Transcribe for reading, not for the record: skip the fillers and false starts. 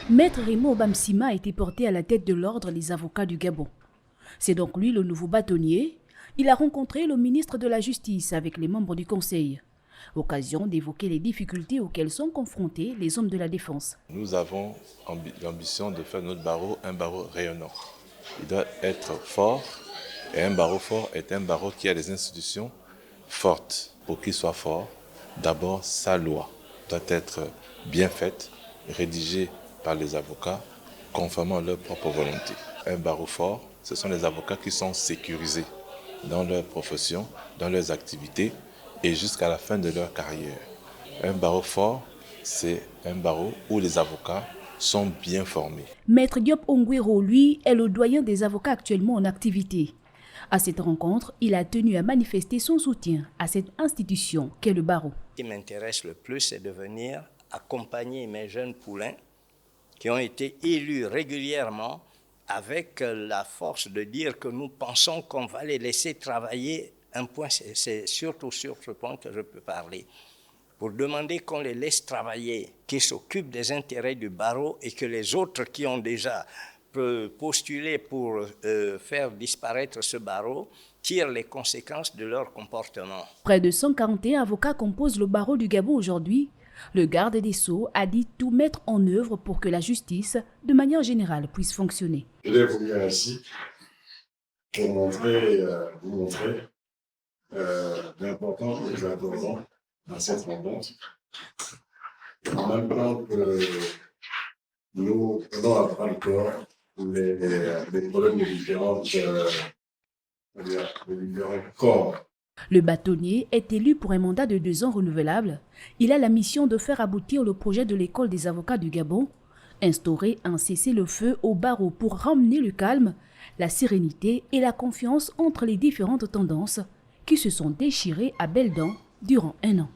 Maître Raymond Bamsima a été porté à la tête de l'ordre des avocats du Gabon. C'est donc lui le nouveau bâtonnier. Il a rencontré le ministre de la Justice avec les membres du Conseil. Occasion d'évoquer les difficultés auxquelles sont confrontés les hommes de la défense. Nous avons l'ambition de faire notre barreau un barreau rayonnant. Il doit être fort, et un barreau fort est un barreau qui a des institutions fortes. Pour qu'il soit fort, d'abord sa loi doit être bien faite, rédigée par les avocats, conformément à leur propre volonté. Un barreau fort, ce sont les avocats qui sont sécurisés dans leur profession, dans leurs activités et jusqu'à la fin de leur carrière. Un barreau fort, c'est un barreau où les avocats sont bien formés. Maître Diop Ongwero, lui, est le doyen des avocats actuellement en activité. À cette rencontre, il a tenu à manifester son soutien à cette institution qu'est le barreau. Ce qui m'intéresse le plus, c'est de venir accompagner mes jeunes poulains qui ont été élus régulièrement avec la force de dire que nous pensons qu'on va les laisser travailler. Un point, c'est surtout sur ce point que je peux parler. Pour demander qu'on les laisse travailler, qu'ils s'occupent des intérêts du barreau et que les autres qui ont déjà postulé pour faire disparaître ce barreau tirent les conséquences de leur comportement. Près de 141 avocats composent le barreau du Gabon aujourd'hui. Le garde des Sceaux a dit tout mettre en œuvre pour que la justice, de manière générale, puisse fonctionner. Je vais vous dire ainsi pour vous montrer l'importance que nous accordons à cette rencontre. En même temps que nous prenons à bras le corps les problèmes des différents corps. Le bâtonnier est élu pour un mandat de 2 ans renouvelable. Il a la mission de faire aboutir le projet de l'école des avocats du Gabon, instaurer un cessez-le-feu au barreau pour ramener le calme, la sérénité et la confiance entre les différentes tendances qui se sont déchirées à belles dents durant 1 an.